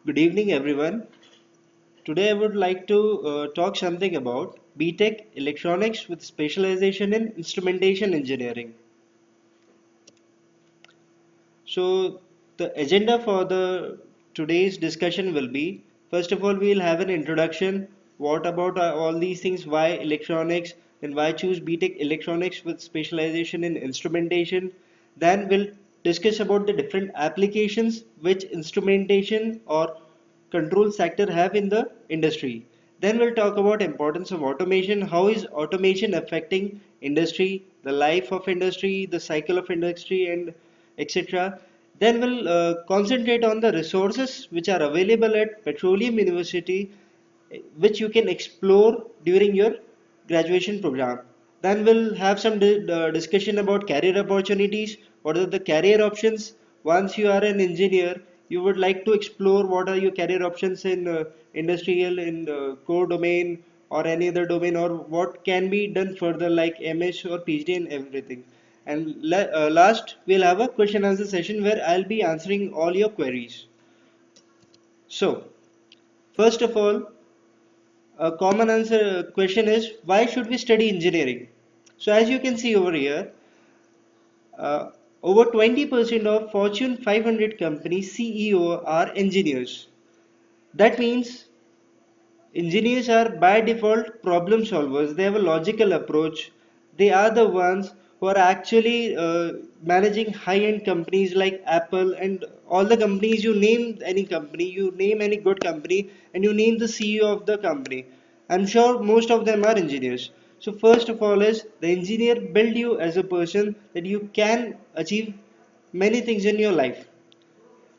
Good evening, everyone. Today, I would like to talk something about BTech Electronics with specialization in Instrumentation Engineering. So, the agenda for the today's discussion will be first of all, we will have an introduction. What about all these things? Why electronics and why choose BTech Electronics with specialization in Instrumentation? Then we'll discuss about the different applications which instrumentation or control sector have in the industry. Then we'll talk about importance of automation. How is automation affecting industry, the life of industry, the cycle of industry, and etc. Then we'll concentrate on the resources which are available at Petroleum University, which you can explore during your graduation program. Then we'll have some discussion about career opportunities. What are the career options? Once you are an engineer, you would like to explore what are your career options in industrial, in the core domain, or any other domain, or what can be done further, like MS or PhD and everything. And last, we'll have a question answer session where I'll be answering all your queries. So, first of all, a common answer question is why should we study engineering? So as you can see over here, uh, over 20% of Fortune 500 companies CEO are engineers. That means engineers are by default problem solvers. They have a logical approach. They are the ones who are actually managing high-end companies like Apple and all the companies. You name any company, you name any good company, and you name the CEO of the company. I'm sure most of them are engineers. So first of all is the engineer build you as a person that you can achieve many things in your life.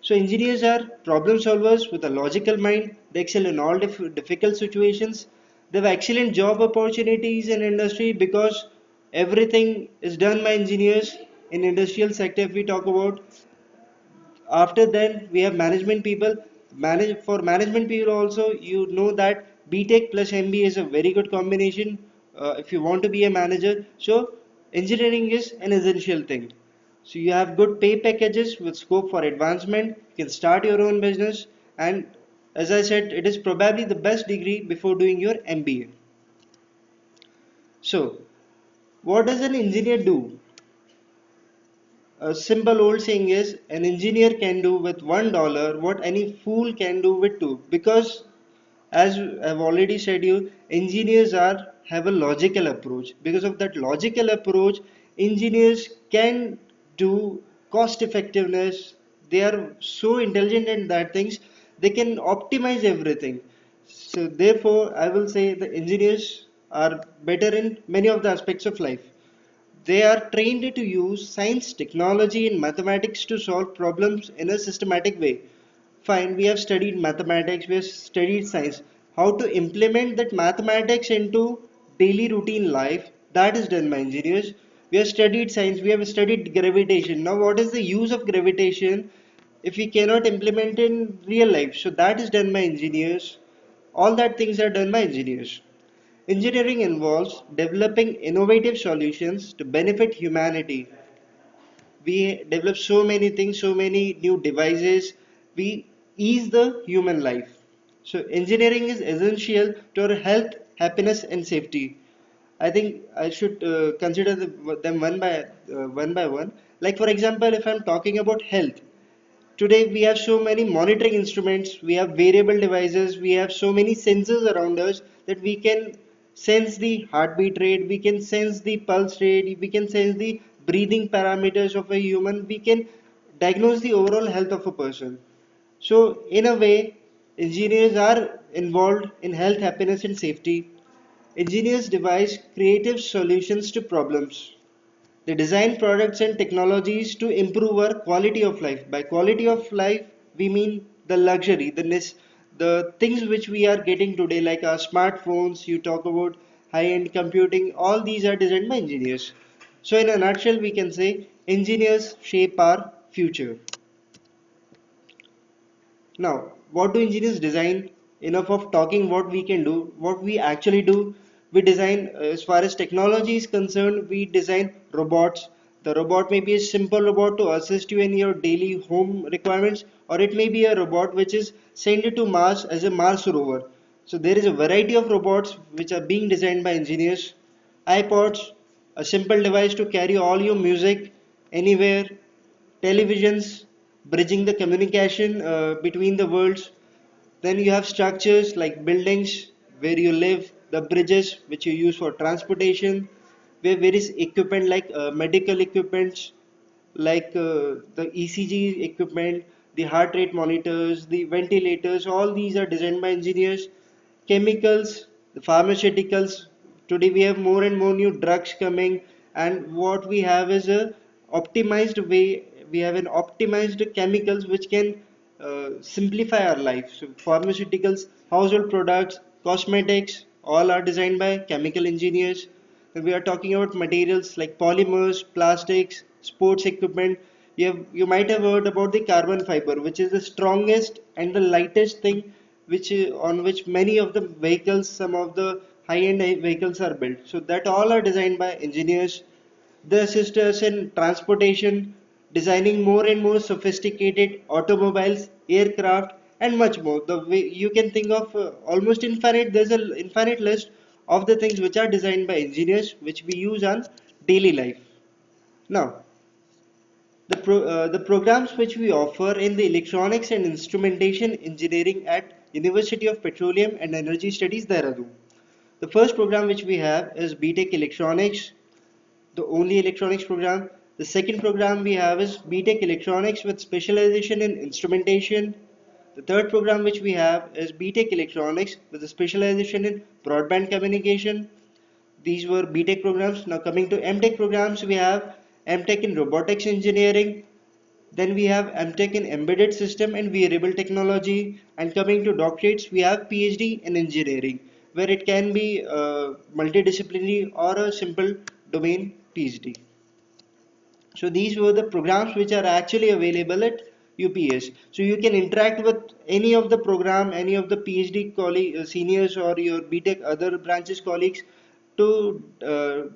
So engineers are problem solvers with a logical mind. They excel in all difficult situations. They have excellent job opportunities in industry because everything is done by engineers in industrial sector. If we talk about after that, we have management people. Manage for management people also. You know that BTech plus MBA is a very good combination if you want to be a manager. So engineering is an essential thing. So you have good pay packages with scope for advancement. You can start your own business, and as I said, it is probably the best degree before doing your MBA. So, what does an engineer do? A simple old saying is an engineer can do with $1 what any fool can do with two. Because as I've already said you, engineers are have a logical approach. Because of that logical approach, engineers can do cost effectiveness. They are so intelligent in that things they can optimize everything. So therefore, I will say the engineers are better in many of the aspects of life. They are trained to use science, technology, and mathematics to solve problems in a systematic way. Fine, we have studied mathematics, we have studied science. How to implement that mathematics into daily routine life, that is done by engineers. We have studied science, we have studied gravitation. Now, what is the use of gravitation if we cannot implement in real life? So, that is done by engineers. All that things are done by engineers. Engineering involves developing innovative solutions to benefit humanity. We develop so many things, so many new devices. We ease the human life. So, engineering is essential to our health, happiness, and safety. I think I should consider them one by one. Like for example, if I'm talking about health, today we have so many monitoring instruments, we have variable devices, we have so many sensors around us that we can sense the heartbeat rate, we can sense the pulse rate, we can sense the breathing parameters of a human, we can diagnose the overall health of a person. So, in a way, engineers are involved in health, happiness, and safety. Engineers devise creative solutions to problems. They design products and technologies to improve our quality of life. By quality of life, we mean the luxury, the things which we are getting today, like our smartphones. You talk about high-end computing. All these are designed by engineers. So, in a nutshell, we can say engineers shape our future. Now, what do engineers design? Enough of talking what we can do, what we actually do. We design, as far as technology is concerned, we design robots, The robot may be a simple robot to assist you in your daily home requirements, or it may be a robot which is sent to Mars as a Mars rover. So there is a variety of robots which are being designed by engineers. iPods, a simple device to carry all your music anywhere. Televisions, bridging the communication between the worlds. Then you have structures like buildings where you live, the bridges which you use for transportation, where various equipment like medical equipments, like the ECG equipment, the heart rate monitors, the ventilators, all these are designed by engineers. Chemicals, the pharmaceuticals. Today we have more and more new drugs coming, and what we have is a optimized way. We have an optimized chemicals which can simplify our life. So pharmaceuticals, household products, cosmetics, all are designed by chemical engineers. And we are talking about materials like polymers, plastics, sports equipment. You might have heard about the carbon fiber, which is the strongest and the lightest thing which on which many of the vehicles, some of the high-end vehicles are built. So that all are designed by engineers. They assist us in transportation, designing more and more sophisticated automobiles, aircraft, and much more. The way you can think of almost infinite. There's an infinite list of the things which are designed by engineers, which we use on daily life. Now, the programs which we offer in the electronics and instrumentation engineering at University of Petroleum and Energy Studies, Dehradun. The first program which we have is BTech Electronics, the only electronics program. The second program we have is BTech Electronics with specialization in instrumentation. The third program which we have is BTech Electronics with a specialization in broadband communication. These were BTech programs. Now coming to MTech programs, we have MTech in robotics engineering. Then we have MTech in embedded system and wearable technology. And coming to doctorates, we have PhD in engineering, where it can be multidisciplinary or a simple domain PhD. So these were the programs which are actually available at UPES. So you can interact with any of the program, any of the PhD colleague, seniors or your BTech other branches colleagues to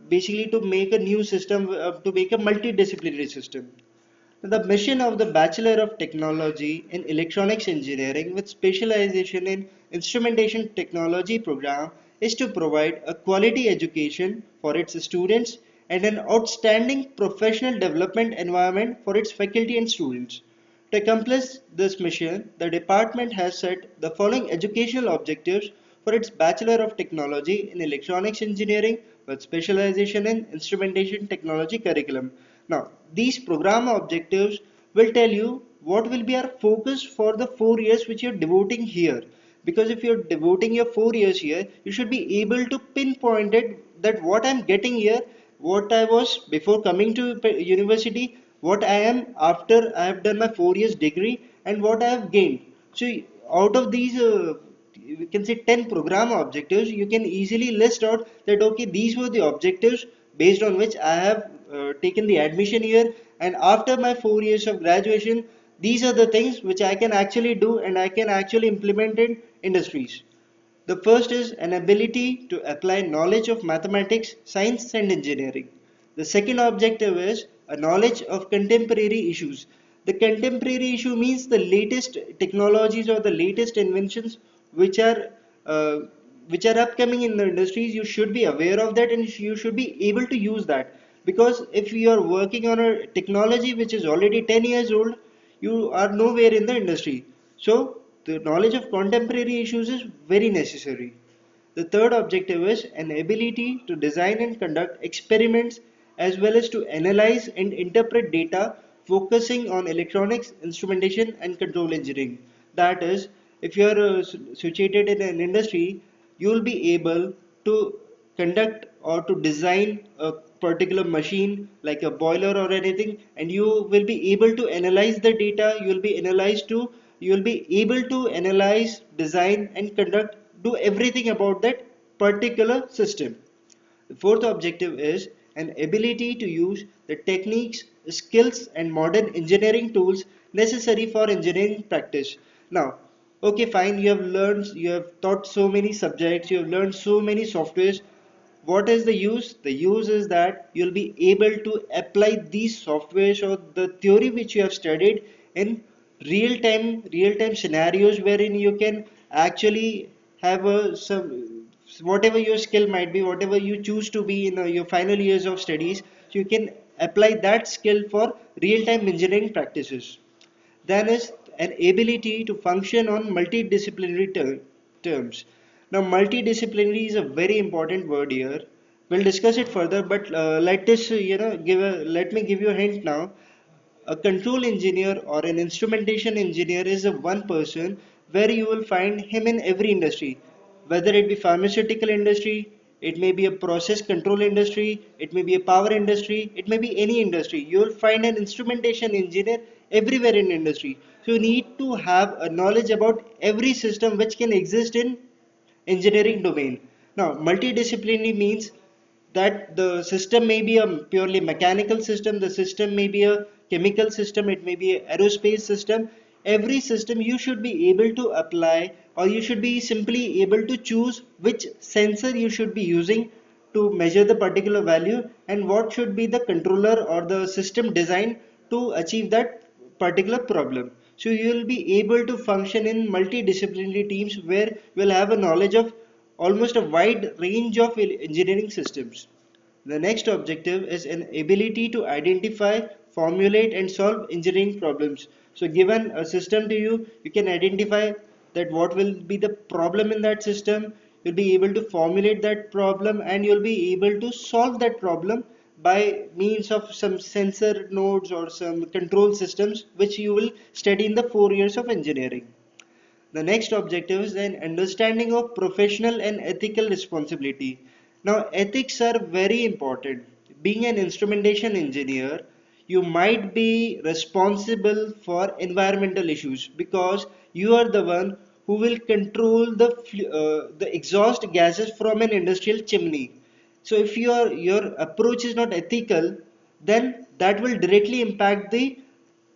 basically to make a new system, to make a multidisciplinary system. The mission of the Bachelor of Technology in Electronics Engineering with specialization in Instrumentation Technology program is to provide a quality education for its students and an outstanding professional development environment for its faculty and students. To accomplish this mission, the department has set the following educational objectives for its Bachelor of Technology in Electronics Engineering with specialization in Instrumentation Technology curriculum. Now, these program objectives will tell you what will be our focus for the 4 years which you're devoting here. Because if you're devoting your 4 years here, you should be able to pinpoint it that what I'm getting here, what I was before coming to university, what I am after I have done my 4 years degree, and what I have gained. So out of these you can say 10 program objectives, you can easily list out that okay, these were the objectives based on which I have taken the admission here, and after my 4 years of graduation, these are the things which I can actually do and I can actually implement in industries. The first is an ability to apply knowledge of mathematics, science, and engineering. The second objective is a knowledge of contemporary issues. The contemporary issue means the latest technologies or the latest inventions which are uh, which are upcoming in the industries. You should be aware of that and you should be able to use that, because if you are working on a technology which is already 10 years old, you are nowhere in the industry. So the knowledge of contemporary issues is very necessary. The third objective is an ability to design and conduct experiments as well as to analyze and interpret data, focusing on electronics, instrumentation, and control engineering. That is, if you are situated in an industry, you will be able to conduct or to design a particular machine like a boiler or anything, and you will be able to analyze the data. You will be able to analyze, design, and conduct, do everything about that particular system. The fourth objective is an ability to use the techniques, skills, and modern engineering tools necessary for engineering practice. Now, okay, fine, you have taught so many subjects, you have learned so many softwares. What is the use? The use is that you'll be able to apply these softwares or the theory which you have studied in real time scenarios wherein you can actually have a some whatever your skill might be, whatever you choose to be in your final years of studies, so you can apply that skill for real-time engineering practices. Then is an ability to function on multidisciplinary terms. Now, multidisciplinary is a very important word here. We'll discuss it further, but let us, let me give you a hint now. A control engineer or an instrumentation engineer is a one person where you will find him in every industry, whether it be pharmaceutical industry, it may be a process control industry, it may be a power industry, it may be any industry. You will find an instrumentation engineer everywhere in industry. So you need to have a knowledge about every system which can exist in engineering domain. Now, multidisciplinary means that the system may be a purely mechanical system, the system may be a chemical system, it may be an aerospace system. Every system you should be able to apply, or you should be simply able to choose which sensor you should be using to measure the particular value, and what should be the controller or the system design to achieve that particular problem. So you will be able to function in multidisciplinary teams where you will have a knowledge of almost a wide range of engineering systems. The next objective is an ability to identify, formulate, and solve engineering problems. So, given a system to you, you can identify that what will be the problem in that system. You'll be able to formulate that problem, and you'll be able to solve that problem by means of some sensor nodes or some control systems, which you will study in the 4 years of engineering. The next objective is an understanding of professional and ethical responsibility. Now, ethics are very important. Being an instrumentation engineer, you might be responsible for environmental issues because you are the one who will control the exhaust gases from an industrial chimney. So, if your approach is not ethical, then that will directly impact the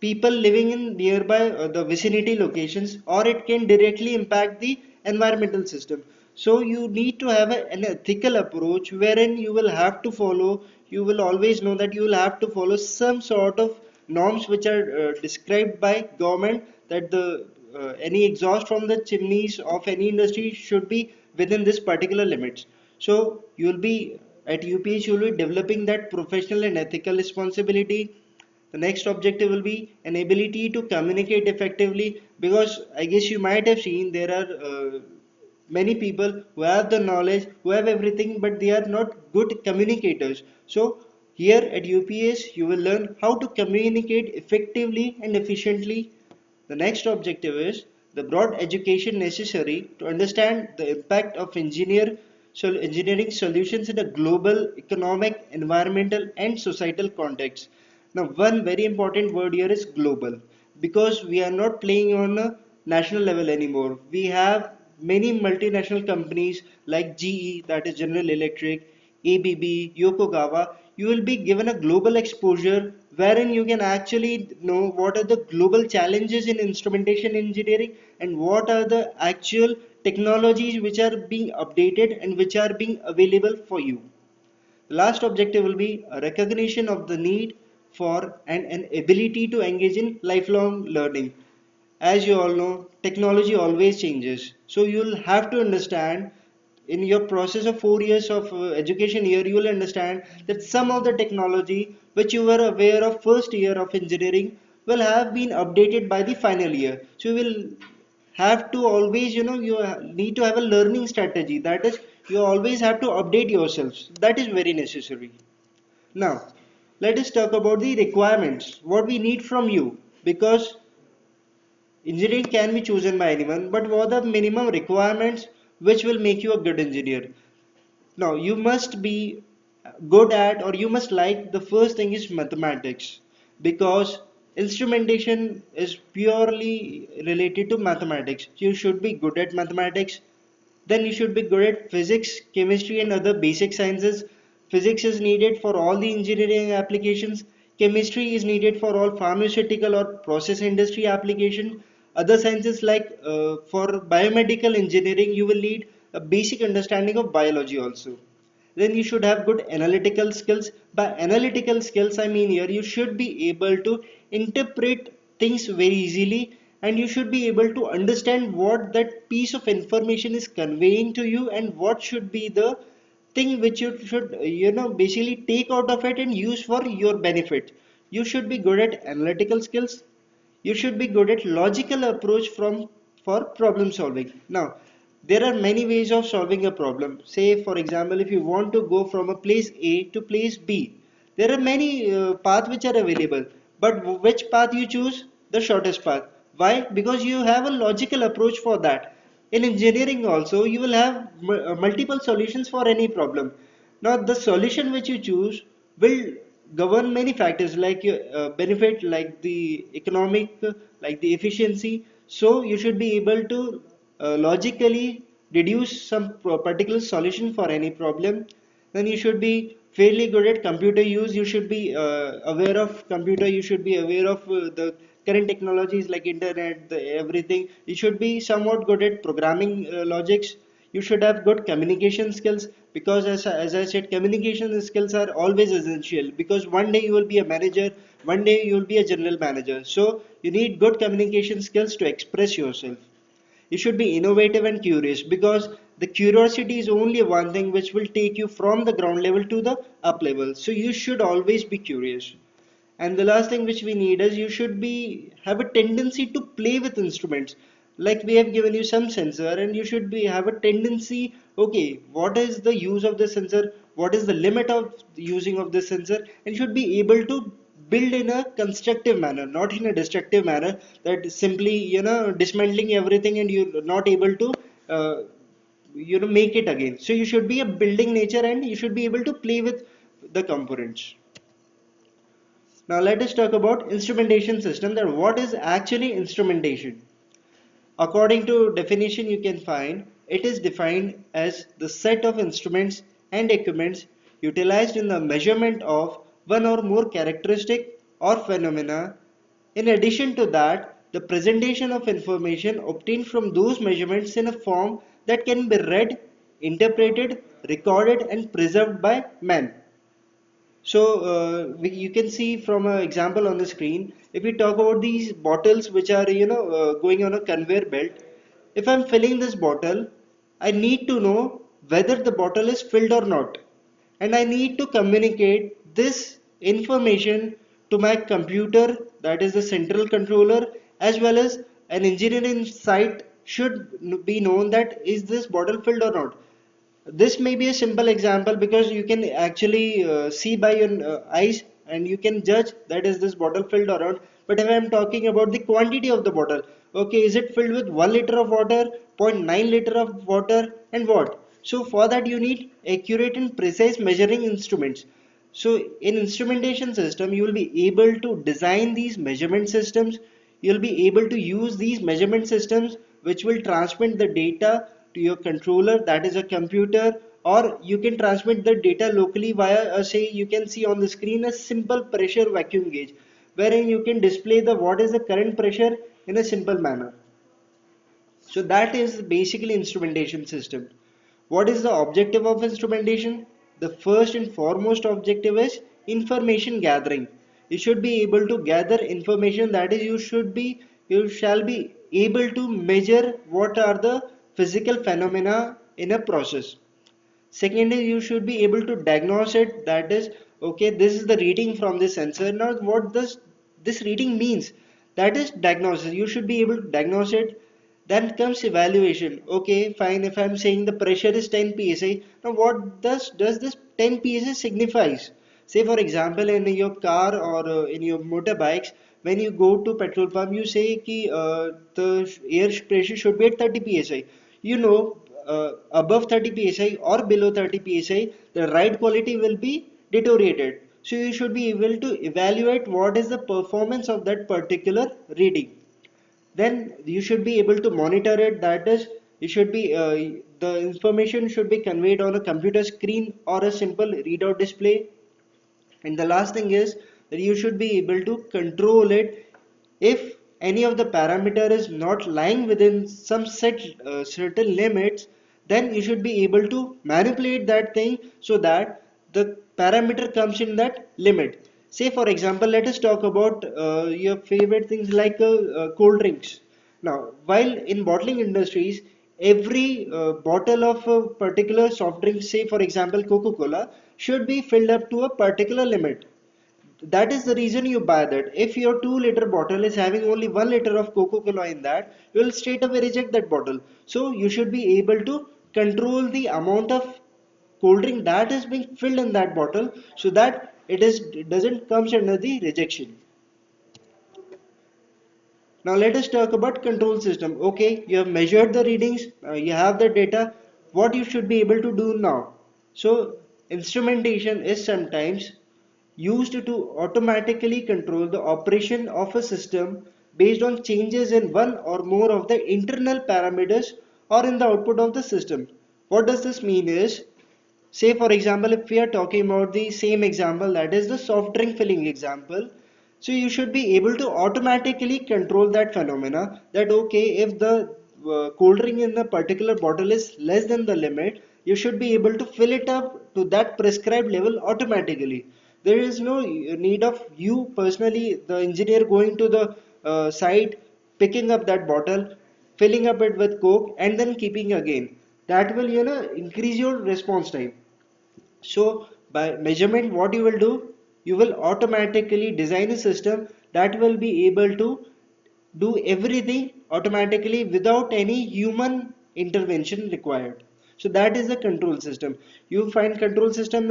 people living in nearby the vicinity locations, or it can directly impact the environmental system. So you need to have an ethical approach wherein you will always know that you will have to follow some sort of norms which are described by government, that the any exhaust from the chimneys of any industry should be within this particular limits. So you will be at UPH, you will be developing that professional and ethical responsibility. The next objective will be an ability to communicate effectively, because I guess you might have seen there are many people who have the knowledge, who have everything, but they are not good communicators. So here at UPS, you will learn how to communicate effectively and efficiently. The next objective is the broad education necessary to understand the impact of engineering solutions in a global, economic, environmental, and societal context. Now, one very important word here is global, because we are not playing on a national level anymore. We have many multinational companies like GE, that is General Electric, ABB, Yokogawa. You will be given a global exposure wherein you can actually know what are the global challenges in instrumentation engineering and what are the actual technologies which are being updated and which are being available for you. The last objective will be a recognition of the need for and an ability to engage in lifelong learning. As you all know, technology always changes. So you'll have to understand in your process of 4 years of education here, you will understand that some of the technology which you were aware of first year of engineering will have been updated by the final year. So you will have to always, you need to have a learning strategy. That is, you always have to update yourselves. That is very necessary. Now, let us talk about the requirements, what we need from you, because engineering can be chosen by anyone, but what are the minimum requirements which will make you a good engineer? Now, you must be good at, or you must like, the first thing is mathematics, because instrumentation is purely related to mathematics. You should be good at mathematics. Then you should be good at physics, chemistry, and other basic sciences. Physics is needed for all the engineering applications. Chemistry is needed for all pharmaceutical or process industry application. Other sciences like for biomedical engineering, you will need a basic understanding of biology also. Then you should have good analytical skills. By analytical skills, I mean here you should be able to interpret things very easily, and you should be able to understand what that piece of information is conveying to you and what should be the thing which you should basically take out of it and use for your benefit. You should be good at analytical skills. You should be good at logical approach from for problem solving. Now there are many ways of solving a problem. Say for example, if you want to go from a place A to place B, there are many paths which are available, but which path you choose? The shortest path. Why? Because you have a logical approach for that. In engineering also you will have multiple solutions for any problem. Now the solution which you choose will govern many factors like your benefit, like the economic, like the efficiency. So you should be able to logically deduce some particular solution for any problem. Then you should be fairly good at computer use. You should be aware of computer. You should be aware of the current technologies like internet, everything. You should be somewhat good at programming logics. You should have good communication skills, because as I said, communication skills are always essential, because one day you will be a manager, one day you will be a general manager. So you need good communication skills to express yourself. You should be innovative and curious, because the curiosity is only one thing which will take you from the ground level to the up level. So you should always be curious. And the last thing which we need is you should be have a tendency to play with instruments. Like we have given you some sensor, and you should be have a tendency, okay, what is the use of the sensor, what is the limit of using of the sensor, and you should be able to build in a constructive manner, not in a destructive manner, that simply dismantling everything and you're not able to uh, make it again. So you should be a building nature, and you should be able to play with the components. Now let us talk about instrumentation system. That what is actually instrumentation? According to definition you can find, it is defined as the set of instruments and equipments utilized in the measurement of one or more characteristic or phenomena. In addition to that, the presentation of information obtained from those measurements in a form that can be read, interpreted, recorded and preserved by man. So you can see from an example on the screen, if we talk about these bottles which are going on a conveyor belt, if I'm filling this bottle, I need to know whether the bottle is filled or not, and I need to communicate this information to my computer, that is the central controller, as well as an engineering site should be known that is this bottle filled or not. This may be a simple example because you can actually see by your eyes, and you can judge that is this bottle filled or not. But if I am talking about the quantity of the bottle, okay, is it filled with 1 liter of water, 0.9 liter of water, and what? So for that you need accurate and precise measuring instruments. So in instrumentation system you will be able to design these measurement systems. You'll be able to use these measurement systems which will transmit the data to your controller, that is a computer, or you can transmit the data locally via say you can see on the screen a simple pressure vacuum gauge, wherein you can display the what is the current pressure in a simple manner. So that is basically instrumentation system. What is the objective of instrumentation? The first and foremost objective is information gathering. You should be able to gather information, that is you shall be able to measure what are the physical phenomena in a process. Second is you should be able to diagnose it, that is okay, this is the reading from this sensor. Now what does this reading means? That is diagnosis. You should be able to diagnose it. Then comes evaluation. Okay, fine, if I'm saying the pressure is 10 psi, now what does this 10 psi signifies? Say for example in your car or in your motorbikes, when you go to petrol pump you say ki, the air pressure should be at 30 psi. You know, above 30 psi or below 30 psi the ride quality will be deteriorated. So you should be able to evaluate what is the performance of that particular reading. Then you should be able to monitor it, that is you should be the information should be conveyed on a computer screen or a simple readout display. And the last thing is that you should be able to control it. If any of the parameter is not lying within some set certain limits, then you should be able to manipulate that thing so that the parameter comes in that limit. Say for example, let us talk about your favorite things like cold drinks. Now, while in bottling industries, every bottle of a particular soft drink, say for example Coca-Cola, should be filled up to a particular limit. That is the reason you buy that. If your 2 liter bottle is having only 1 liter of Coca-Cola in that, you will straight away reject that bottle. So you should be able to control the amount of cold drink that is being filled in that bottle so that it doesn't comes under the rejection. Now let us talk about control system. Okay, you have measured the readings, you have the data. What you should be able to do now? So instrumentation is sometimes used to automatically control the operation of a system based on changes in one or more of the internal parameters or in the output of the system. What does this mean is, say for example, if we are talking about the same example, that is the soft drink filling example, so you should be able to automatically control that phenomena, that okay, if the cold drink in the particular bottle is less than the limit, you should be able to fill it up to that prescribed level automatically. There is no need of you personally, the engineer, going to the site, picking up that bottle, filling up it with coke and then keeping again. That will increase your response time. So by measurement, what you will do, you will automatically design a system that will be able to do everything automatically without any human intervention required. So that is the control system. You find control system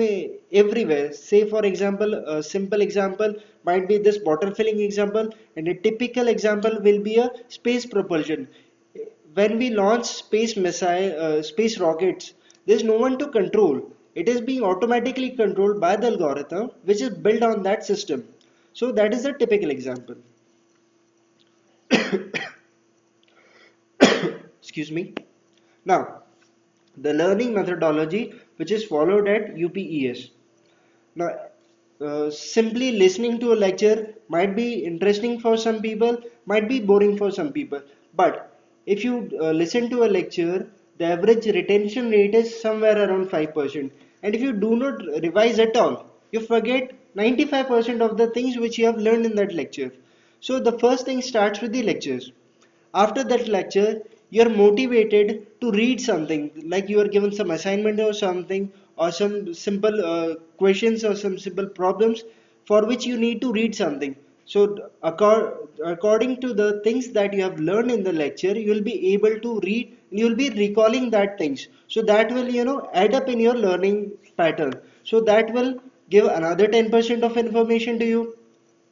everywhere. Say for example, a simple example might be this bottle filling example, and a typical example will be a space propulsion. When we launch space rockets, there's no one to control. It is being automatically controlled by the algorithm which is built on that system. So that is a typical example. Excuse me. Now, the learning methodology which is followed at UPES. Now, simply listening to a lecture might be interesting for some people, might be boring for some people. But if you listen to a lecture, the average retention rate is somewhere around 5%. And if you do not revise at all, you forget 95% of the things which you have learned in that lecture. So the first thing starts with the lectures. After that lecture, you are motivated to read something, like you are given some assignment or something, or some simple questions or some simple problems for which you need to read something. So according to the things that you have learned in the lecture, you will be able to read, you will be recalling that things, so that will add up in your learning pattern. So that will give another 10% of information to you.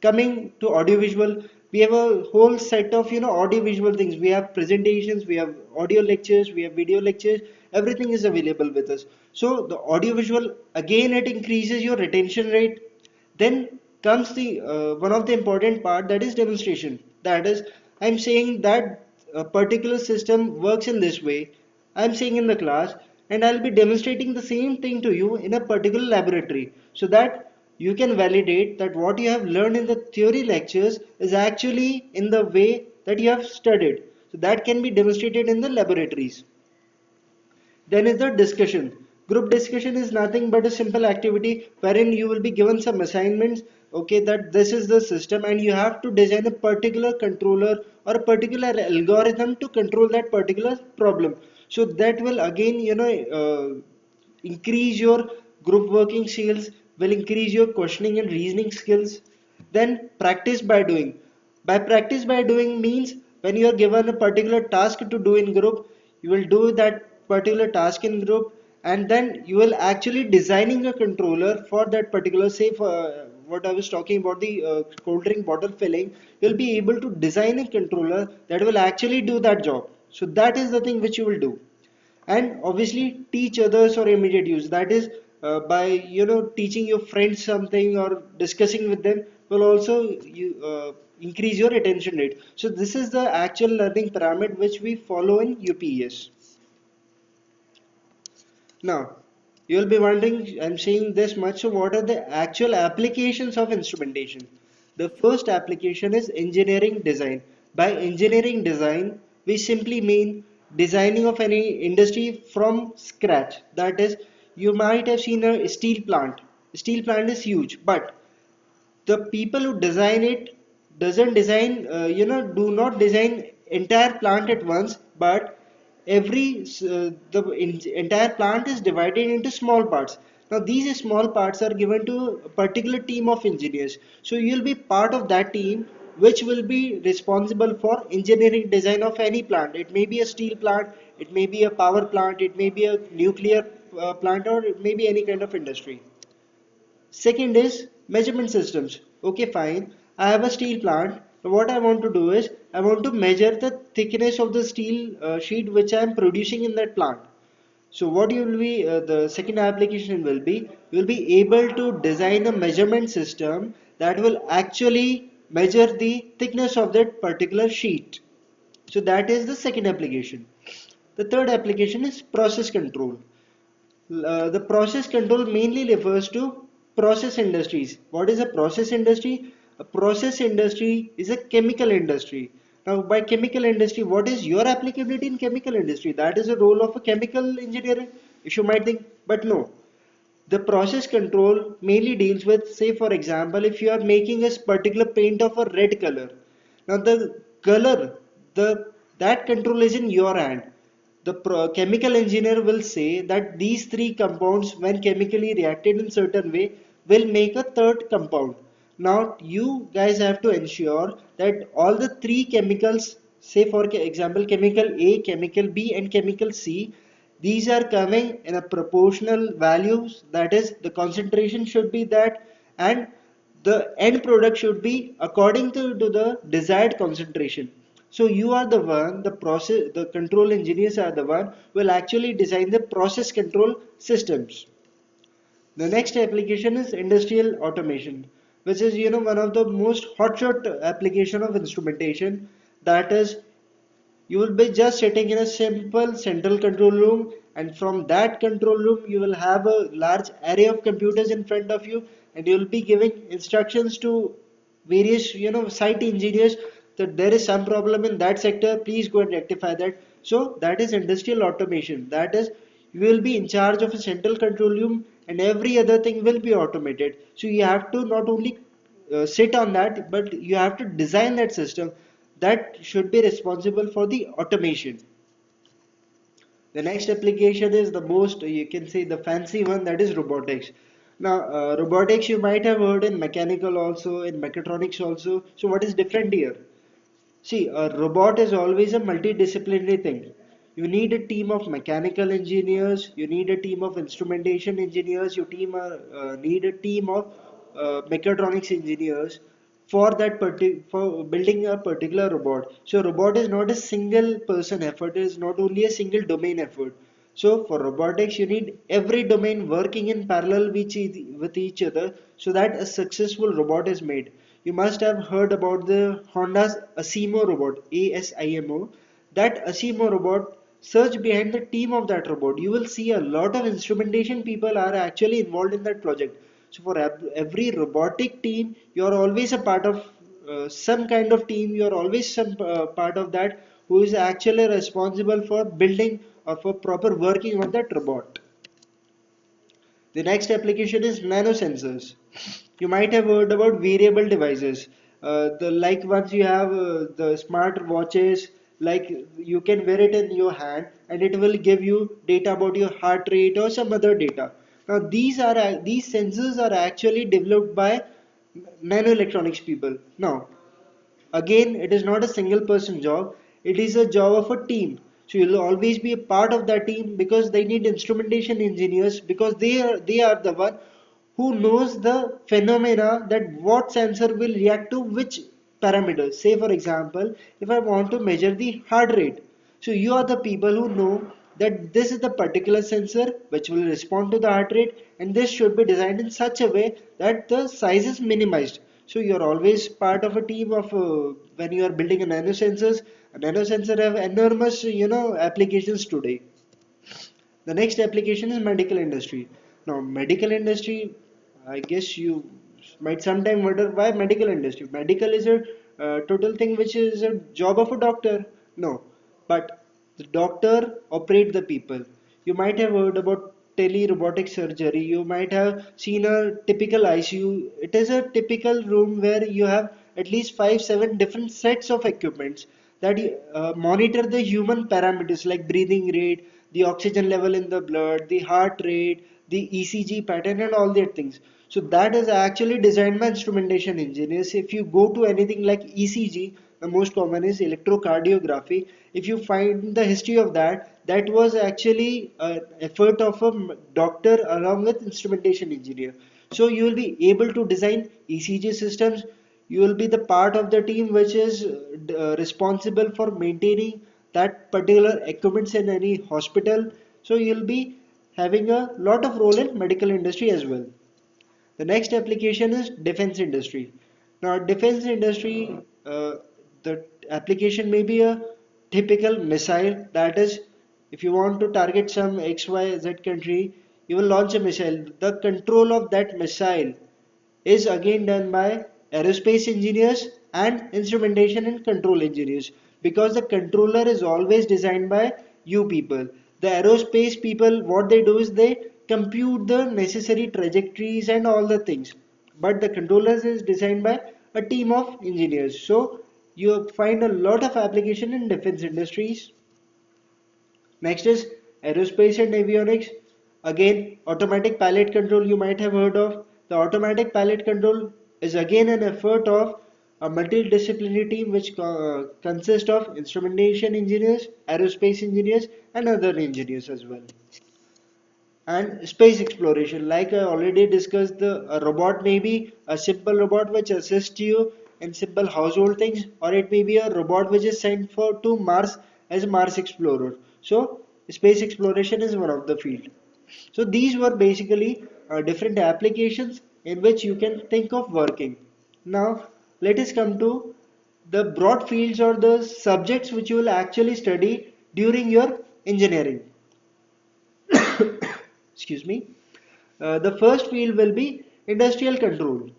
Coming to audiovisual, we have a whole set of audiovisual things. We have presentations, we have audio lectures, we have video lectures. Everything is available with us. So the audiovisual, again, it increases your retention rate. Then comes the one of the important part, that is demonstration. That is, I'm saying that a particular system works in this way. I'm saying in the class, and I'll be demonstrating the same thing to you in a particular laboratory, so that you can validate that what you have learned in the theory lectures is actually in the way that you have studied. So that can be demonstrated in the laboratories. Then is the discussion. Group discussion is nothing but a simple activity wherein you will be given some assignments. Okay, that this is the system, and you have to design a particular controller or a particular algorithm to control that particular problem. So that will again, increase your group working skills, will increase your questioning and reasoning skills. Then practice by doing. By practice by doing means, when you are given a particular task to do in group, you will do that particular task in group, and then you will actually designing a controller for that particular, say for what I was talking about, the cold drink bottle filling. You'll be able to design a controller that will actually do that job. So that is the thing which you will do. And obviously teach others or immediate use. That is, by teaching your friends something or discussing with them will also increase your attention rate. So this is the actual learning pyramid which we follow in UPES. Now, you will be wondering, I'm saying this much, so what are the actual applications of instrumentation? The first application is engineering design. By engineering design, we simply mean designing of any industry from scratch. That is, you might have seen a steel plant. Steel plant is huge, but the people who design it doesn't design do not design entire plant at once, but entire plant is divided into small parts. Now these small parts are given to a particular team of engineers, so you'll be part of that team which will be responsible for engineering design of any plant. It may be a steel plant, it may be a power plant, it may be a nuclear plant, or it may be any kind of industry. Second is measurement systems. Okay, fine. I have a steel plant. What I want to do is I want to measure the thickness of the steel sheet which I am producing in that plant. So what you will be the second application will be, you will be able to design a measurement system that will actually measure the thickness of that particular sheet. So that is the second application. The third application is process control. The process control mainly refers to process industries. What is a process industry? A process industry is a chemical industry. Now, by chemical industry, what is your applicability in chemical industry? That is a role of a chemical engineer, if you might think, but no. The process control mainly deals with, say, for example, if you are making a particular paint of a red color. Now, the color, the that control is in your hand. The chemical engineer will say that these three compounds, when chemically reacted in certain way, will make a third compound. Now you guys have to ensure that all the three chemicals, say for example chemical A, chemical B and chemical C, these are coming in a proportional values, that is the concentration should be that, and the end product should be according to the desired concentration. So you are the one, the control engineers are the one who will actually design the process control systems. The next application is industrial automation, which is one of the most hotshot application of instrumentation. That is, you will be just sitting in a simple central control room, and from that control room you will have a large array of computers in front of you, and you will be giving instructions to various site engineers that there is some problem in that sector, please go and rectify that. So that is industrial automation. That is, you will be in charge of a central control room and every other thing will be automated. So you have to not only sit on that, but you have to design that system that should be responsible for the automation. The next application is the most, you can say, the fancy one, that is robotics. Now robotics you might have heard in mechanical also, in mechatronics also. So what is different here? See, a robot is always a multidisciplinary thing. You need a team of mechanical engineers, you need a team of instrumentation engineers, need a team of mechatronics engineers for for building a particular robot. So robot is not a single person effort, it is not only a single domain effort. So for robotics, you need every domain working in parallel with each other so that a successful robot is made. You must have heard about the Honda's Asimo robot, ASIMO. That Asimo robot, search behind the team of that robot. You will see a lot of instrumentation people are actually involved in that project. So for every robotic team, you are always a part of some kind of team. You are always some part of that who is actually responsible for building or for proper working on that robot. The next application is nanosensors. You might have heard about wearable devices. The like once you have the smart watches, like you can wear it in your hand and it will give you data about your heart rate or some other data. Now these sensors are actually developed by nanoelectronics people. Now again, it is not a single person job, it is a job of a team. So you'll always be a part of that team because they need instrumentation engineers, because they are the one who knows the phenomena that what sensor will react to which parameters. Say for example, if I want to measure the heart rate, so you are the people who know that this is the particular sensor which will respond to the heart rate, and this should be designed in such a way that the size is minimized. So you're always part of a team of when you are building a nanosensors. A nanosensor have enormous applications today. The next application is medical industry. Now medical industry, I guess you might sometime wonder why medical industry. Medical is a total thing which is a job of a doctor. No, but The doctor operate the people. You might have heard about tele-robotic surgery. You might have seen a typical ICU. It is a typical room where you have at least 5, 7 different sets of equipments that monitor the human parameters like breathing rate, the oxygen level in the blood, the heart rate, the ECG pattern, and all that things. So that is actually designed by instrumentation engineers. If you go to anything like ECG, the most common is electrocardiography. If you find the history of that, that was actually an effort of a doctor along with instrumentation engineer. So you will be able to design ECG systems. You will be the part of the team which is responsible for maintaining that particular equipments in any hospital. So you'll be having a lot of role in medical industry as well. The next application is defense industry. Now, defense industry, the application may be a typical missile. That is, if you want to target some XYZ country, you will launch a missile. The control of that missile is again done by aerospace engineers and instrumentation and control engineers, because the controller is always designed by you people. The aerospace people, what they do is they compute the necessary trajectories and all the things, but the controllers is designed by a team of engineers. So you find a lot of application in defense industries. Next is aerospace and avionics. Again, automatic pilot control you might have heard of. The automatic pilot control is again an effort of a multidisciplinary team which consists of instrumentation engineers, aerospace engineers, and other engineers as well. And space exploration, like I already discussed, the a robot may be a simple robot which assists you in simple household things, or it may be a robot which is sent for to Mars as Mars explorer. So space exploration is one of the field. So these were basically different applications in which you can think of working. Now let us come to the broad fields or the subjects which you will actually study during your engineering. Excuse me. The first field will be industrial control.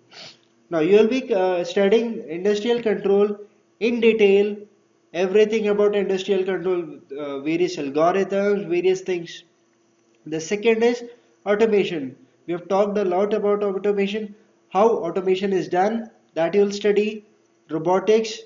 Now you will be studying industrial control in detail, everything about industrial control, various algorithms, various things. The second is automation. We have talked a lot about automation, how automation is done, that you will study. Robotics,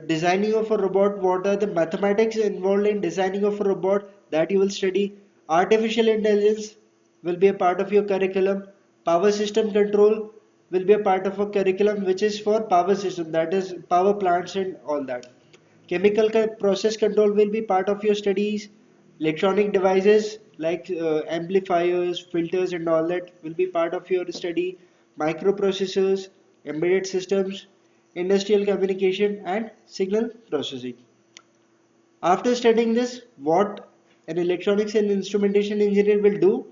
designing of a robot, what are the mathematics involved in designing of a robot, that you will study. Artificial intelligence will be a part of your curriculum. Power system control will be a part of a curriculum which is for power system, that is power plants and all that. Chemical process control will be part of your studies. Electronic devices like amplifiers, filters, and all that will be part of your study. Microprocessors, embedded systems, industrial communication, and signal processing. After studying this, what an electronics and instrumentation engineer will do,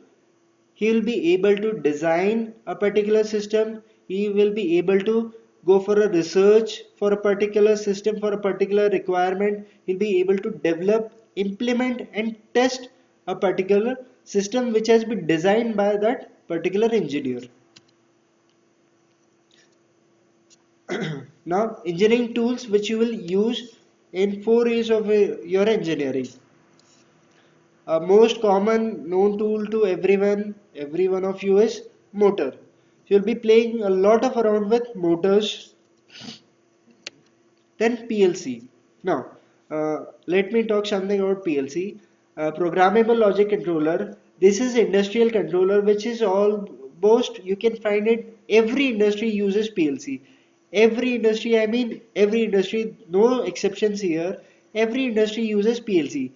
he will be able to design a particular system. He will be able to go for a research for a particular system for a particular requirement. He'll be able to develop, implement, and test a particular system which has been designed by that particular engineer. Now engineering tools which you will use in 4 years of your engineering. A most common known tool to every one of you is motor. You'll be playing a lot of around with motors. Then PLC. Now, let me talk something about PLC. Programmable logic controller. This is industrial controller which is almost, you can find it, every industry uses PLC. Every industry, I mean every industry, no exceptions here. Every industry uses PLC.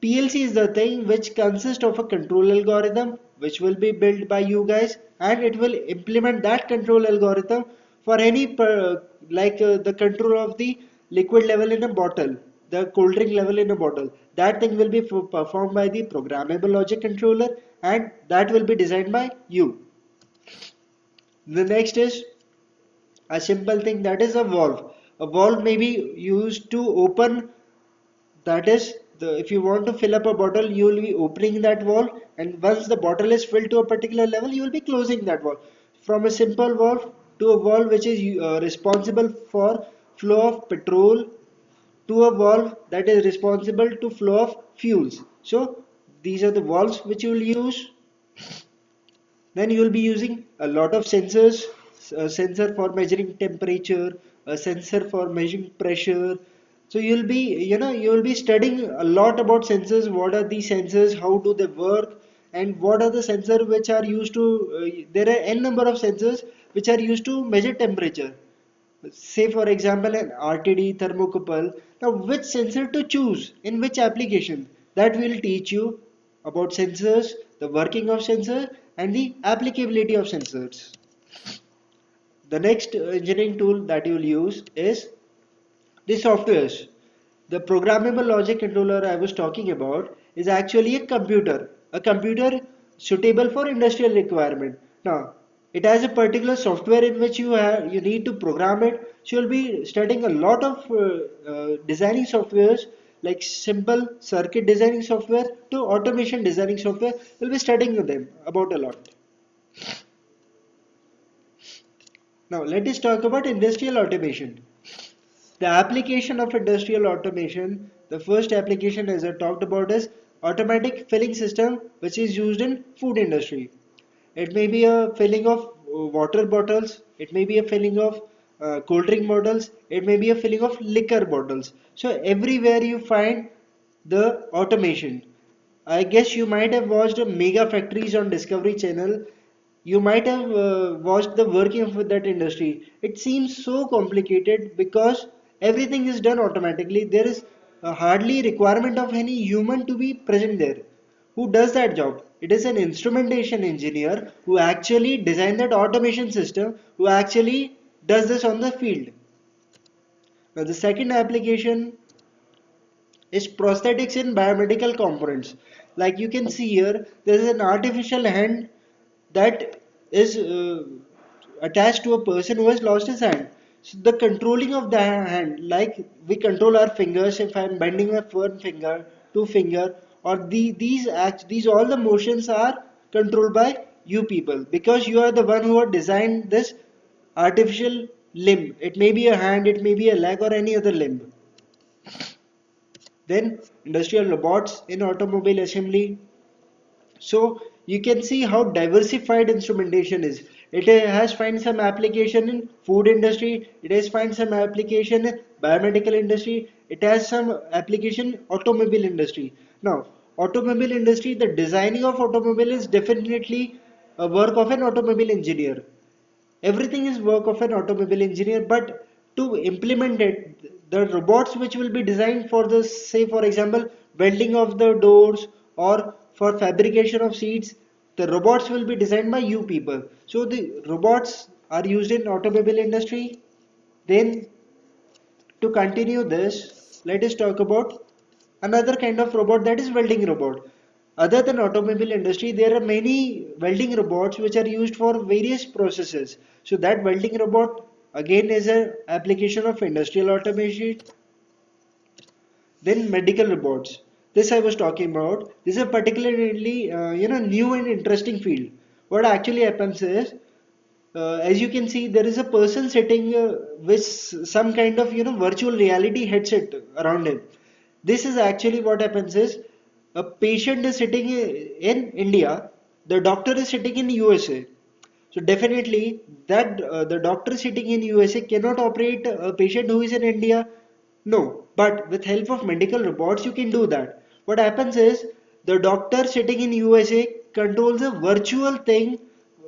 PLC is the thing which consists of a control algorithm which will be built by you guys, and it will implement that control algorithm for any the control of the liquid level in a bottle, the cold drink level in a bottle. That thing will be performed by the programmable logic controller, and that will be designed by you. The next is a simple thing, that is a valve. A valve may be used to open, that is if you want to fill up a bottle, you will be opening that valve, and once the bottle is filled to a particular level, you will be closing that valve. From a simple valve to a valve which is responsible for flow of petrol, to a valve that is responsible to flow of fuels. So these are the valves which you will use. Then you will be using a lot of sensors, a sensor for measuring temperature, a sensor for measuring pressure. So you will be studying a lot about sensors. What are these sensors? How do they work? And what are the sensors which are used to? There are n number of sensors which are used to measure temperature. Say for example an RTD thermocouple. Now which sensor to choose in which application, that will teach you about sensors, the working of sensors and the applicability of sensors. The next engineering tool that you will use is the softwares. The programmable logic controller I was talking about is actually a computer suitable for industrial requirement. Now, it has a particular software in which you need to program it. So you'll be studying a lot of designing softwares like simple circuit designing software to automation designing software. We'll be studying them about a lot. Now, let us talk about industrial automation. The application of industrial automation, the first application as I talked about is automatic filling system which is used in food industry. It may be a filling of water bottles, it may be a filling of cold drink bottles, it may be a filling of liquor bottles. So everywhere you find the automation. I guess you might have watched mega factories on Discovery Channel. You might have watched the working of that industry. It seems so complicated because everything is done automatically. There is hardly requirement of any human to be present there. Who does that job? It is an instrumentation engineer who actually designed that automation system, who actually does this on the field. Now the second application is prosthetics in biomedical components. Like you can see here, there is an artificial hand that is attached to a person who has lost his hand. So the controlling of the hand, like we control our fingers, if I am bending my one finger, two finger, or these all the motions are controlled by you people because you are the one who have designed this artificial limb. It may be a hand, it may be a leg, or any other limb. Then industrial robots in automobile assembly. So you can see how diversified instrumentation is. It has find some application in food industry, it has find some application in biomedical industry, it has some application in automobile industry. Now automobile industry, the designing of automobile is definitely a work of an automobile engineer. Everything is work of an automobile engineer, but to implement it, the robots which will be designed for the, say for example, welding of the doors or for fabrication of seats, the robots will be designed by you people. So the robots are used in automobile industry. Then to continue this, let us talk about another kind of robot, that is welding robot. Other than automobile industry, there are many welding robots which are used for various processes. So that welding robot again is an application of industrial automation. Then medical robots. This I was talking about. This is a particularly new and interesting field. What actually happens is, as you can see, there is a person sitting with some kind of virtual reality headset around him. This is actually what happens is, a patient is sitting in India, the doctor is sitting in USA. So definitely that the doctor sitting in USA cannot operate a patient who is in India. No, but with help of medical robots you can do that. What happens is, the doctor sitting in USA controls a virtual thing.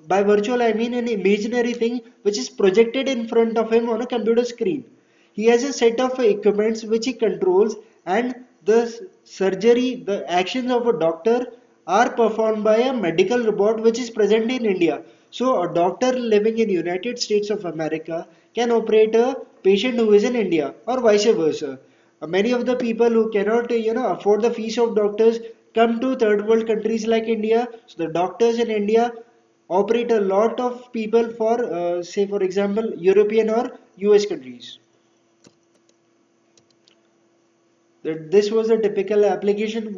By virtual I mean an imaginary thing which is projected in front of him on a computer screen. He has a set of equipments which he controls, and the surgery, the actions of a doctor are performed by a medical robot which is present in India. So a doctor living in United States of America can operate a patient who is in India, or vice versa. Many of the people who cannot afford the fees of doctors come to third world countries like India. So the doctors in India operate a lot of people for say for example European or US countries. This was a typical application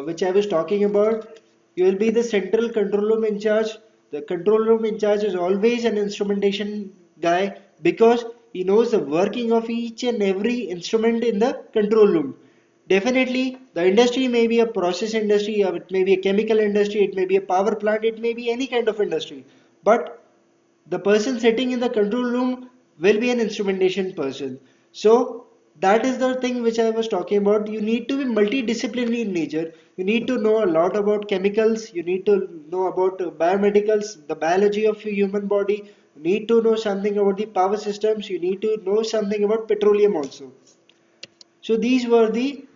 which I was talking about. You will be the central control room in charge. The control room in charge is always an instrumentation guy because he knows the working of each and every instrument in the control room. Definitely, the industry may be a process industry, or it may be a chemical industry, it may be a power plant, it may be any kind of industry. But the person sitting in the control room will be an instrumentation person. So that is the thing which I was talking about. You need to be multidisciplinary in nature. You need to know a lot about chemicals. You need to know about biomedicals, the biology of the human body. You need to know something about the power systems. You need to know something about petroleum also. So these were the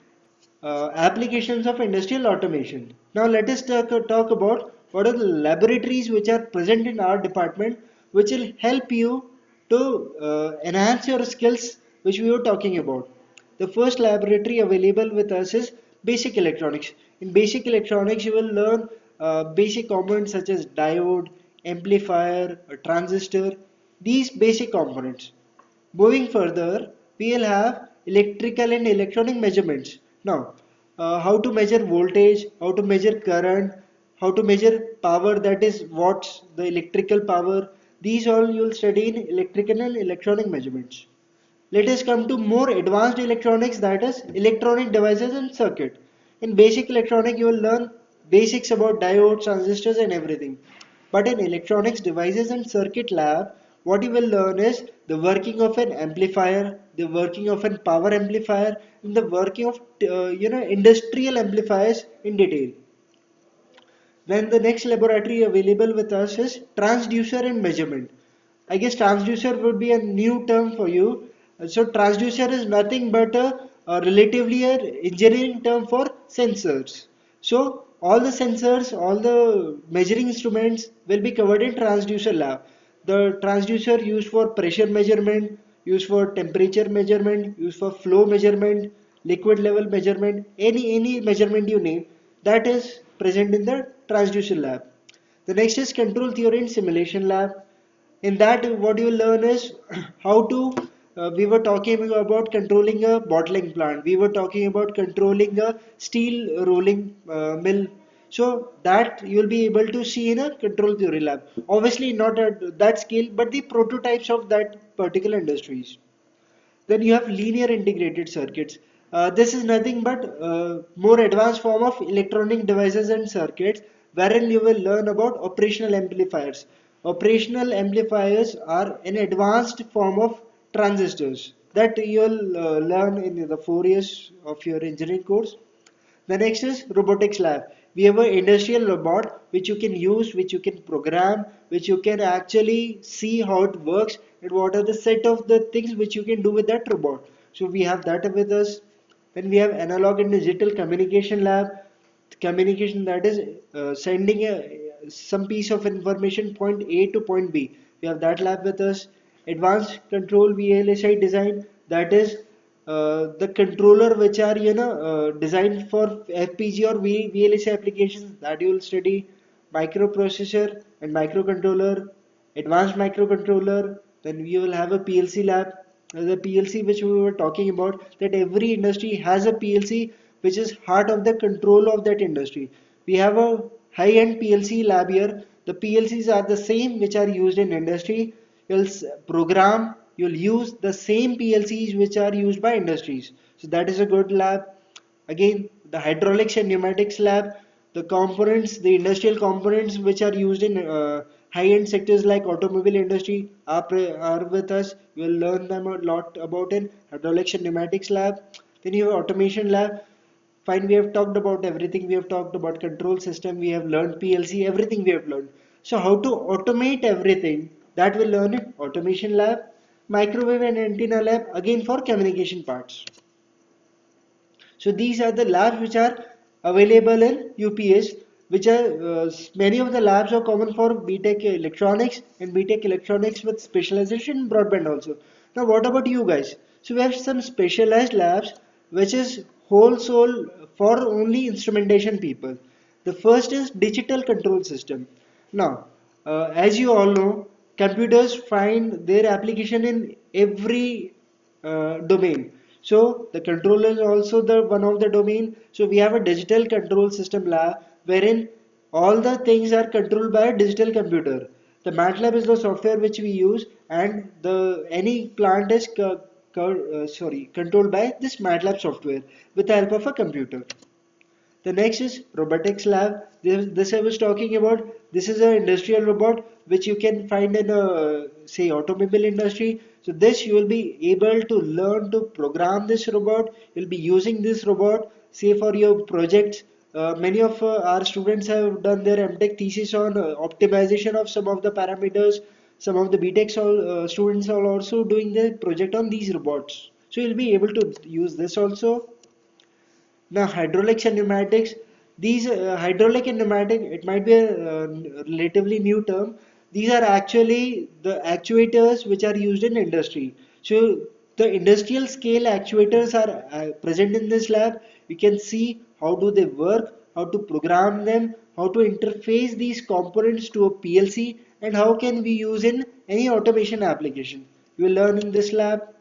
applications of industrial automation. Now let us talk about what are the laboratories which are present in our department which will help you to enhance your skills which we were talking about. The first laboratory available with us is basic electronics. In basic electronics you will learn basic components such as diode, amplifier, a transistor, these basic components. Moving further, we will have electrical and electronic measurements. Now, how to measure voltage, how to measure current, how to measure power, that is watts, the electrical power. These all you will study in electrical and electronic measurements. Let us come to more advanced electronics, that is electronic devices and circuit. In basic electronic you will learn basics about diodes, transistors and everything. But in electronics devices and circuit lab, what you will learn is the working of an amplifier, the working of a power amplifier, and the working of industrial amplifiers in detail. Then the next laboratory available with us is transducer and measurement. I guess transducer would be a new term for you. So transducer is nothing but a relatively a engineering term for sensors. So all the sensors, all the measuring instruments will be covered in transducer lab. The transducer used for pressure measurement, used for temperature measurement, used for flow measurement, liquid level measurement, any measurement you name, that is present in the transducer lab. The next is control theory and simulation lab. In that, what you learn is how to. We were talking about controlling a bottling plant. We were talking about controlling a steel rolling mill. So that you will be able to see in a control theory lab. Obviously, not at that scale, but the prototypes of that particular industries. Then you have linear integrated circuits. This is nothing but more advanced form of electronic devices and circuits wherein you will learn about operational amplifiers. Operational amplifiers are an advanced form of transistors that you will learn in the 4 years of your engineering course. The next is robotics lab. We have an industrial robot which you can use, which you can program, which you can actually see how it works and what are the set of the things which you can do with that robot. So we have that with us. Then we have analog and digital communication lab. Communication, that is sending some piece of information point A to point B. We have that lab with us. Advanced control VLSI design, that is the controller which are designed for FPG or VLSI applications, that you will study. Microprocessor and microcontroller, advanced microcontroller. Then we will have a PLC lab. The PLC which we were talking about, that every industry has a PLC which is heart of the control of that industry. We have a high-end PLC lab here. The PLCs are the same which are used in industry. You'll program, you'll use the same PLCs which are used by industries. So that is a good lab. Again, the hydraulics and pneumatics lab, the components, the industrial components which are used in high-end sectors like automobile industry are with us. You will learn them a lot about in hydraulics and pneumatics lab. Then you have automation lab. Fine, we have talked about everything. We have talked about control system. We have learned PLC. Everything we have learned. So how to automate everything, that will learn in automation lab. Microwave and antenna lab, again for communication parts. So these are the labs which are available in UPES, which are many of the labs are common for BTech electronics and BTech electronics with specialization in broadband also. Now what about you guys? So we have some specialized labs which is whole soul for only instrumentation people. The first is digital control system. Now, as you all know, computers find their application in every domain. So the controller is also the one of the domain. So we have a digital control system lab wherein all the things are controlled by a digital computer. The MATLAB is the software which we use, and the any plant is controlled by this MATLAB software with the help of a computer. The next is robotics lab. This I was talking about. This is an industrial robot which you can find in a say automobile industry. So this you will be able to learn to program this robot. You'll be using this robot say for your projects. Many of our students have done their MTech thesis on optimization of some of the parameters. Some of the BTech students are also doing their project on these robots. So you'll be able to use this also. Now, hydraulics and pneumatics, these hydraulic and pneumatic, it might be a relatively new term. These are actually the actuators which are used in industry. So, the industrial scale actuators are present in this lab. You can see how do they work, how to program them, how to interface these components to a PLC, and how can we use in any automation application. You will learn in this lab.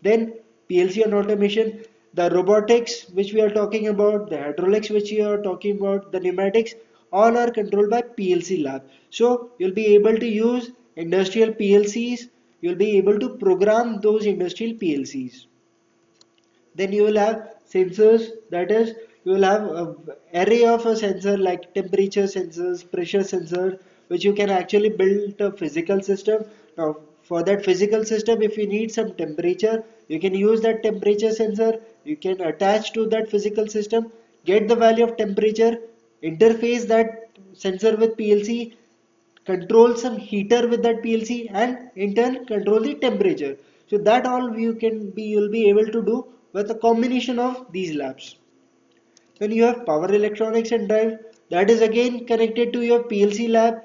Then PLC and automation, the robotics which we are talking about, the hydraulics which we are talking about, the pneumatics, all are controlled by PLC lab. So you'll be able to use industrial PLCs, you'll be able to program those industrial PLCs. Then you will have sensors, that is you will have a array of a sensor like temperature sensors, pressure sensors, which you can actually build a physical system. Now for that physical system, if you need some temperature, you can use that temperature sensor, you can attach to that physical system, get the value of temperature, interface that sensor with PLC, control some heater with that PLC, and in turn control the temperature. So that all you'll be able to do with a combination of these labs. Then you have power electronics and drive, that is again connected to your PLC lab.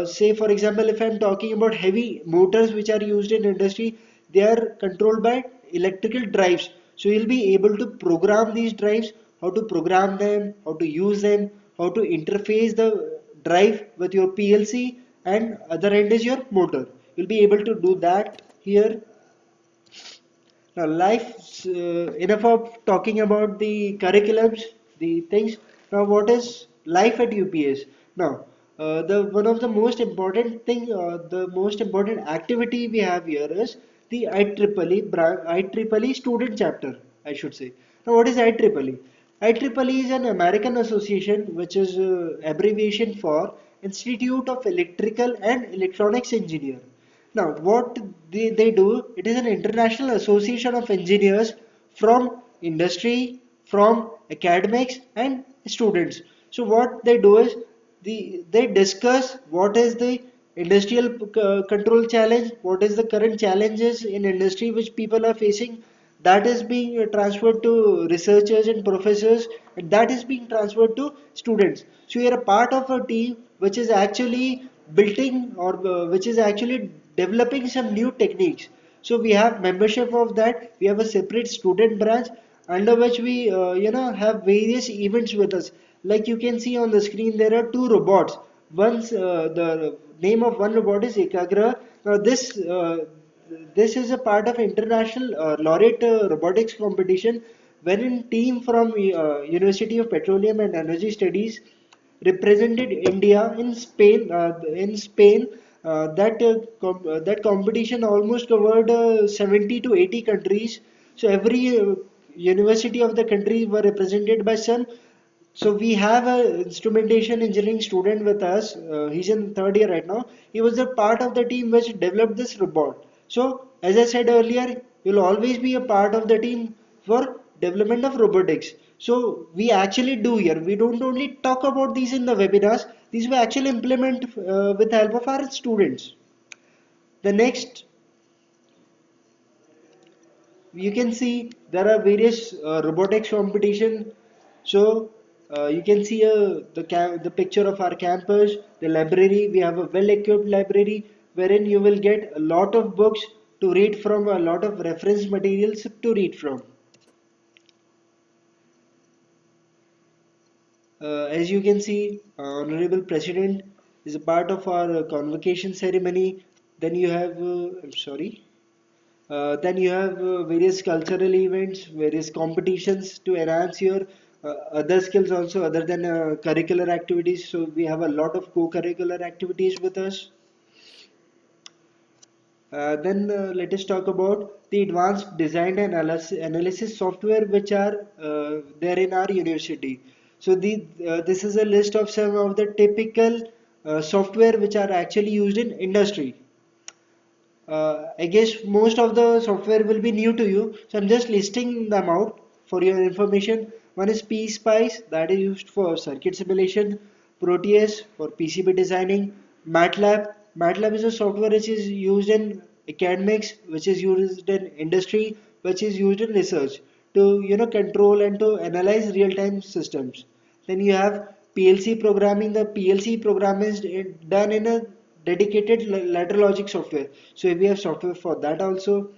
Say for example, if I'm talking about heavy motors which are used in industry, they are controlled by electrical drives. So you'll be able to program these drives, how to program them, how to use them, how to interface the drive with your PLC, and other end is your motor. You'll be able to do that here. Now, life enough of talking about the curriculums, the things. Now, what is life at UPS? Now, the one of the most important thing, the most important activity we have here is the IEEE student chapter, I should say. Now, what is IEEE? IEEE is an American association which is abbreviation for Institute of Electrical and Electronics Engineer. Now, what they do, it is an international association of engineers from industry, from academics and students. So what they do is they discuss what is the industrial control challenge, what is the current challenges in industry which people are facing, that is being transferred to researchers and professors, and that is being transferred to students. So you are a part of a team which is actually building or which is actually developing some new techniques. So we have membership of that, we have a separate student branch under which we have various events with us. Like you can see on the screen, there are two robots. One's the name of one robot is Ekagra. Now this is a part of international laureate robotics competition, wherein team from University of Petroleum and Energy Studies represented India in Spain. That competition almost covered 70 to 80 countries. So every university of the country were represented by some. So we have a instrumentation engineering student with us. He's in third year right now. He was a part of the team which developed this robot. So as I said earlier, you'll always be a part of the team for development of robotics. So we actually do here. We don't only talk about these in the webinars. These we actually implement with the help of our students. The next, you can see there are various robotics competition. So you can see the picture of our campus, the library. We have a well-equipped library wherein you will get a lot of books to read from, a lot of reference materials to read from. As you can see, Honorable President is a part of our convocation ceremony. Then you have, I'm sorry. Then you have various cultural events, various competitions to enhance your other skills also other than curricular activities. So we have a lot of co-curricular activities with us. Then let us talk about the advanced design and analysis software which are there in our university. So this is a list of some of the typical software which are actually used in industry. I guess most of the software will be new to you, so I'm just listing them out for your information. One is PSpice, that is used for circuit simulation, Proteus for PCB designing, MATLAB. MATLAB is a software which is used in academics, which is used in industry, which is used in research to control and to analyze real-time systems. Then you have PLC programming. The PLC program is done in a dedicated ladder logic software. So we have software for that also.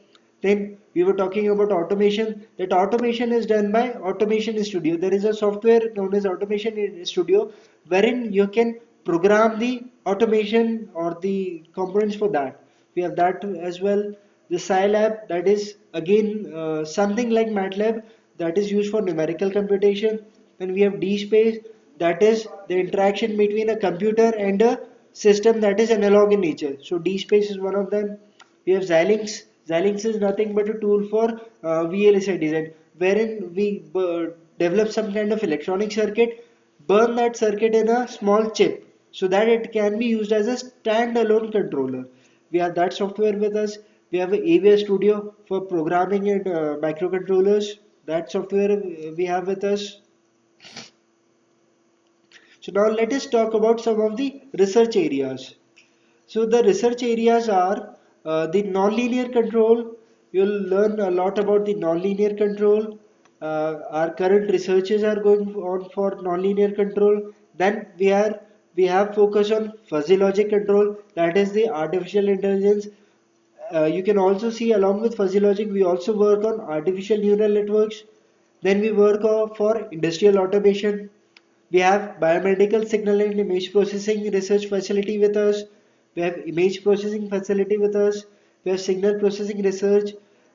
Then we were talking about automation. That automation is done by Automation Studio. There is a software known as Automation Studio wherein you can program the automation or the components for that. We have that as well. The Scilab, that is again something like MATLAB, that is used for numerical computation. Then we have DSpace, that is the interaction between a computer and a system that is analog in nature. So DSpace is one of them. We have Xilinx. Xilinx is nothing but a tool for VLSI design, wherein we develop some kind of electronic circuit, burn that circuit in a small chip so that it can be used as a standalone controller. We have that software with us. We have AVS Studio for programming and microcontrollers. That software we have with us. So now let us talk about some of the research areas. So the research areas are the nonlinear control. You'll learn a lot about the nonlinear control. Our current researches are going on for nonlinear control. Then we have focus on fuzzy logic control. That is the artificial intelligence. You can also see along with fuzzy logic, we also work on artificial neural networks. Then we work for industrial automation. We have biomedical signal and image processing research facility with us. We have image processing facility with us. We have signal processing research.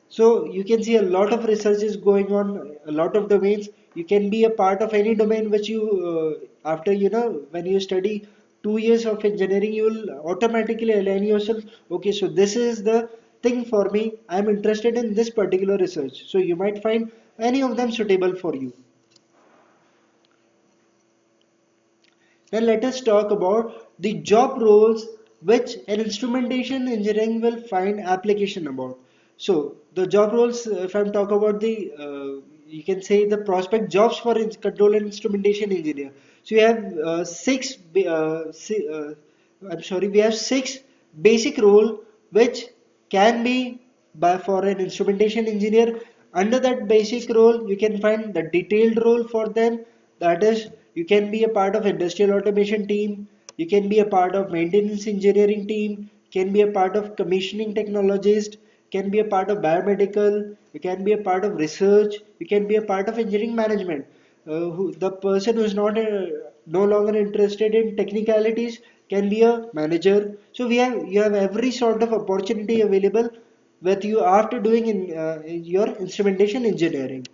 So you can see a lot of research is going on, a lot of domains. You can be a part of any domain which you, after when you study 2 years of engineering, you will automatically align yourself. Okay, so this is the thing for me. I'm interested in this particular research. So you might find any of them suitable for you. Then let us talk about the job roles which an instrumentation engineering will find application about. So the job roles, if I'm talking about the, you can say the prospect jobs for control and instrumentation engineer. So we have we have six basic role which can be by for an instrumentation engineer. Under that basic role, you can find the detailed role for them. That is, you can be a part of industrial automation team. You can be a part of maintenance engineering team. Can be a part of commissioning technologist. Can be a part of biomedical. You can be a part of research. You can be a part of engineering management. The person who is not no longer interested in technicalities can be a manager. So you have every sort of opportunity available with you after doing in your instrumentation engineering.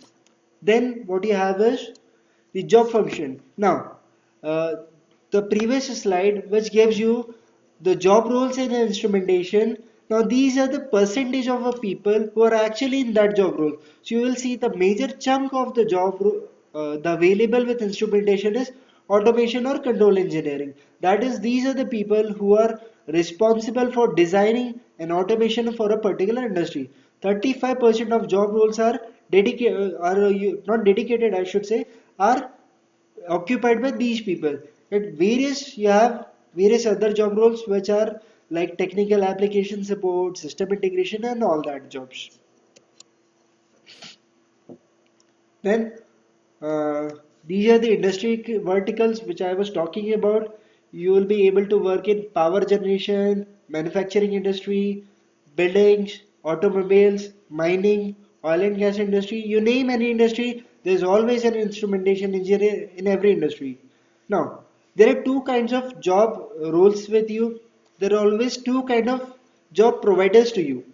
Then what you have is the job function. Now, uh, the previous slide which gives you the job roles in instrumentation. Now these are the percentage of people who are actually in that job role. So you will see the major chunk of the the available with instrumentation is automation or control engineering. That is, these are the people who are responsible for designing an automation for a particular industry. 35% of job roles are dedicated, not dedicated, I should say, are occupied by these people. At various, you have various other job roles which are like technical application support, system integration, and all that jobs. Then these are the industry verticals which I was talking about. You will be able to work in power generation, manufacturing industry, buildings, automobiles, mining, oil and gas industry. You name any industry, there's always an instrumentation engineer in every industry. Now, there are two kinds of job roles with you. There are always two kind of job providers to you.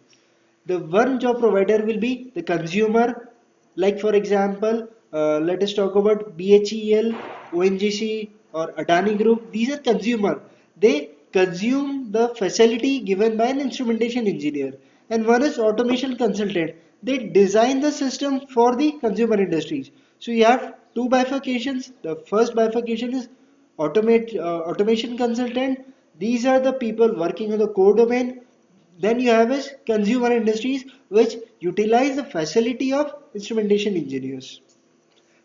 The one job provider will be the consumer, like for example, let us talk about BHEL, ONGC or Adani Group. These are consumer. They consume the facility given by an instrumentation engineer, and one is automation consultant. They design the system for the consumer industries. So you have two bifurcations. The first bifurcation is automation consultant. These are the people working on the core domain. Then you have is consumer industries which utilize the facility of instrumentation engineers.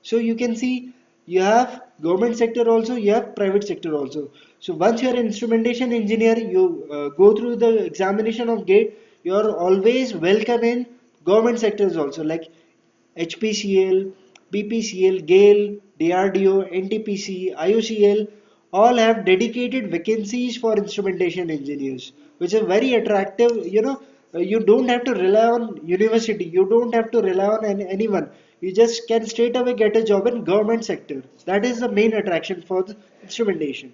So you can see you have government sector also, you have private sector also. So once you are an instrumentation engineer, you go through the examination of gate, you are always welcome in government sectors also, like HPCL, BPCL, GAIL, DRDO, NTPC, IOCL, all have dedicated vacancies for instrumentation engineers, which is very attractive. You don't have to rely on university, you don't have to rely on anyone. You just can straight away get a job in government sector. That is the main attraction for the instrumentation.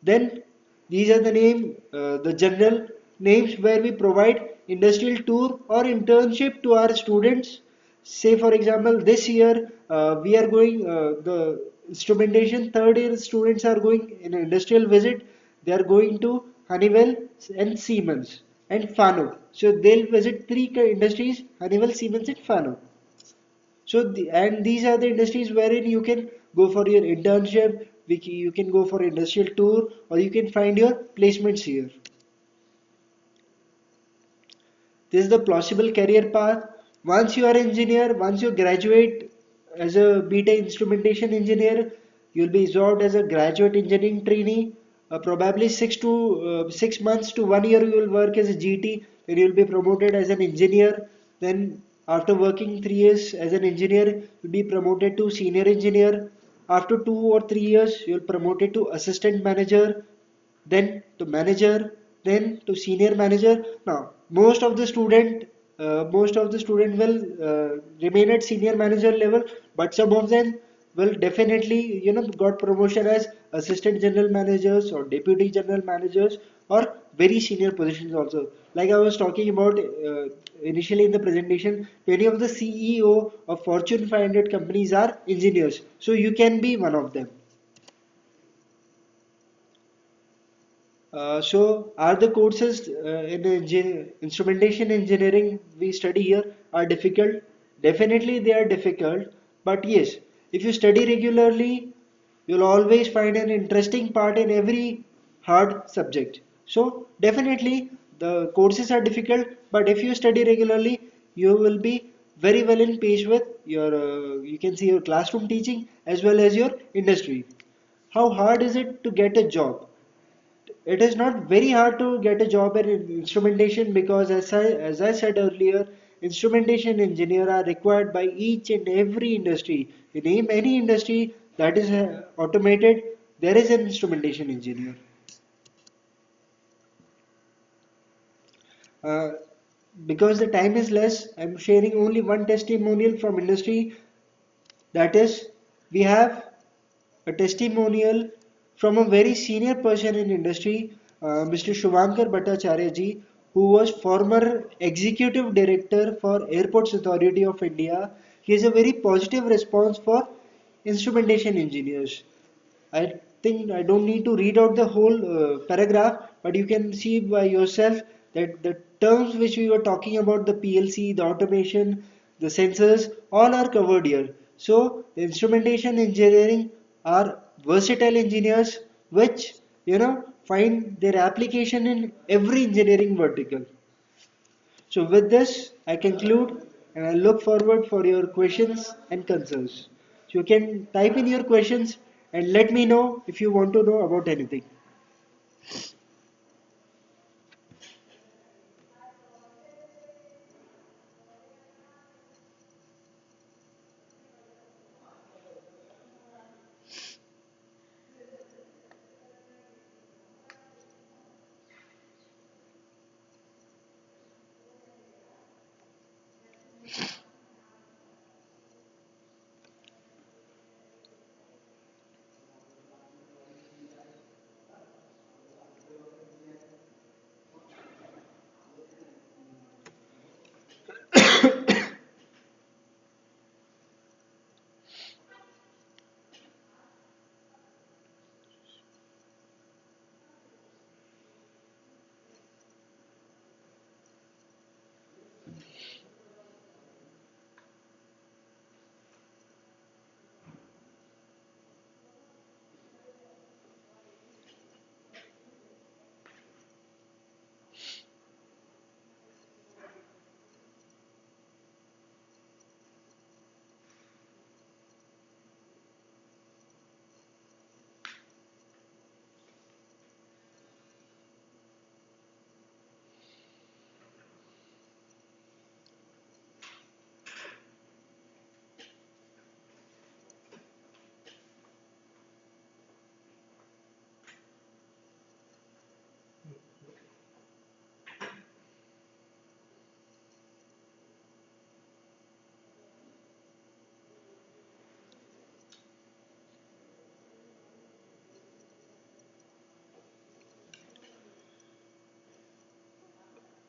Then these are the general names where we provide industrial tour or internship to our students. Say for example, this year we are going the instrumentation third year students are going in an industrial visit. They are going to Honeywell and Siemens and Fano. So they'll visit three industries: Honeywell, Siemens, and Fano. And these are the industries wherein you can go for your internship, you can go for industrial tour, or you can find your placements here. This is the plausible career path. Once you are engineer, once you graduate as a BTech instrumentation engineer, you'll be absorbed as a graduate engineering trainee. Probably 6 months to 1 year you will work as a GT, then you'll be promoted as an engineer. Then after working 3 years as an engineer, you'll be promoted to senior engineer. After 2 or 3 years, you'll promoted to assistant manager, then to manager, then to senior manager. Now, most of the student will remain at senior manager level, but some of them will definitely, got promotion as assistant general managers or deputy general managers or very senior positions also. Like I was talking about initially in the presentation, many of the CEO of Fortune 500 companies are engineers. So you can be one of them. So, are the courses in instrumentation engineering we study here are difficult? Definitely, they are difficult. But yes, if you study regularly, you'll always find an interesting part in every hard subject. So, definitely, the courses are difficult. But if you study regularly, you will be very well in pace with your, you can see your classroom teaching as well as your industry. How hard is it to get a job? It is not very hard to get a job in instrumentation because as I said earlier, instrumentation engineer are required by each and every industry. You name any industry that is automated, there is an instrumentation engineer. Uh, because the time is less, I'm sharing only one testimonial from industry. That is, we have a testimonial from a very senior person in industry, Mr. Shubhankar Bhattacharya ji, who was former executive director for Airports Authority of India. He has a very positive response for instrumentation engineers. I think I don't need to read out the whole paragraph, but you can see by yourself that the terms which we were talking about, the PLC, the automation, the sensors, all are covered here. So, the instrumentation engineering are versatile engineers which find their application in every engineering vertical. So with this, I conclude and I look forward for your questions and concerns. So you can type in your questions and let me know if you want to know about anything.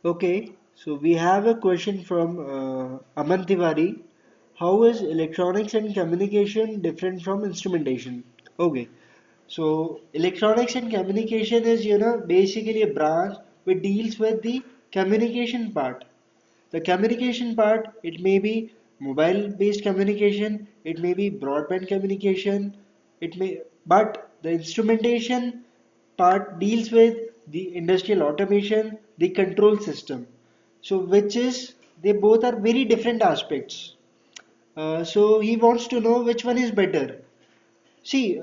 Okay, so we have a question from Aman Tiwari. How is electronics and communication different from instrumentation? Okay, so electronics and communication is, basically a branch which deals with the communication part. The communication part, it may be mobile based communication, it may be broadband communication, but the instrumentation part deals with the industrial automation, the control system. So, which is, they both are very different aspects. So, he wants to know which one is better. See,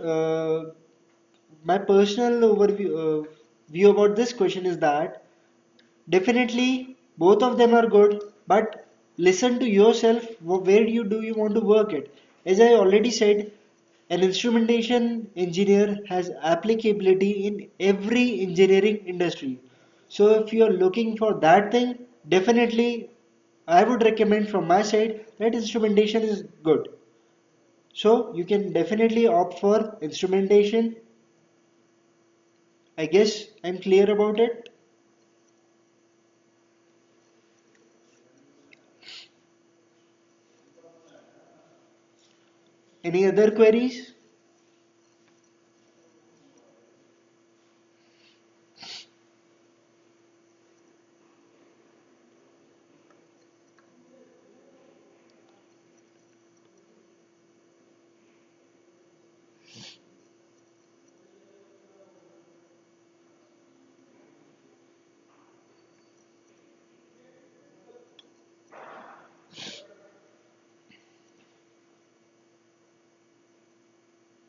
my personal view about this question is that definitely, both of them are good, but listen to yourself. Where do you want to work it? As I already said, an instrumentation engineer has applicability in every engineering industry. So if you are looking for that thing, definitely I would recommend from my side that instrumentation is good. So you can definitely opt for instrumentation. I guess I'm clear about it. Any other queries?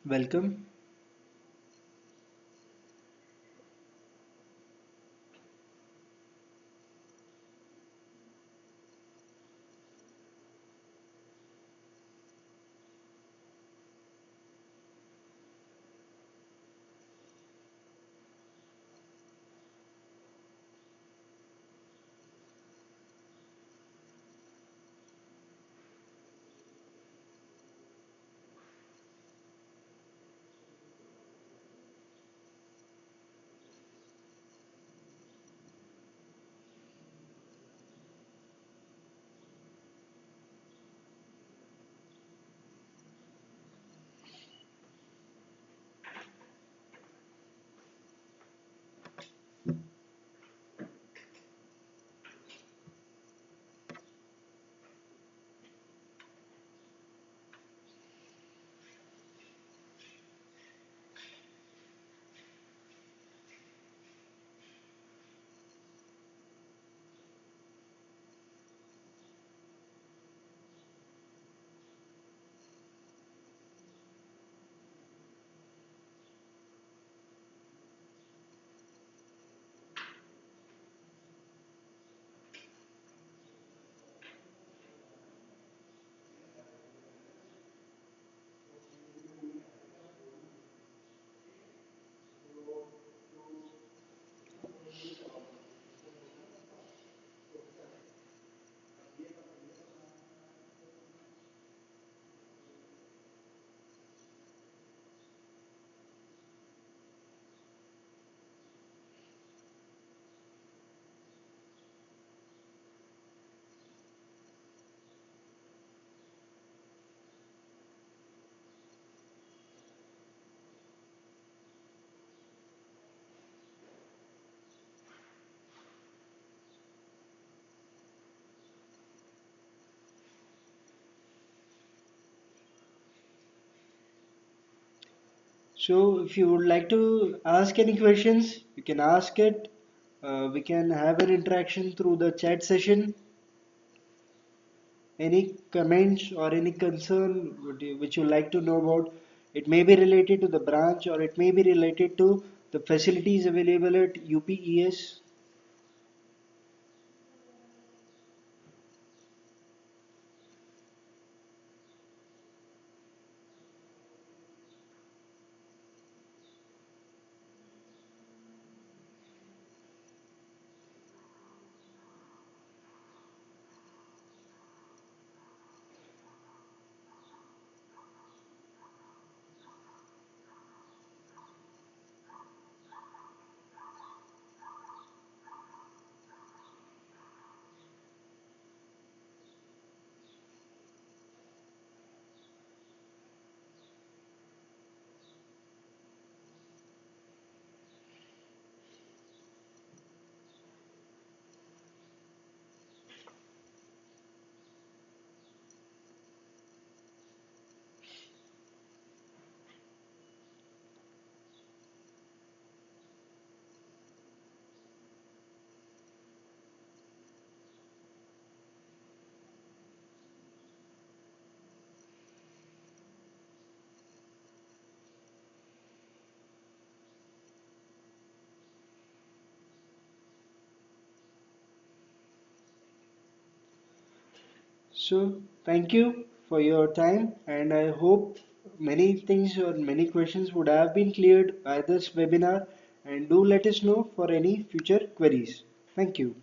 Welcome. So, if you would like to ask any questions, you can ask it. We can have an interaction through the chat session. Any comments or any concern which you like to know about? It may be related to the branch or it may be related to the facilities available at UPES. So thank you for your time, and I hope many things or many questions would have been cleared by this webinar. And do let us know for any future queries. Thank you.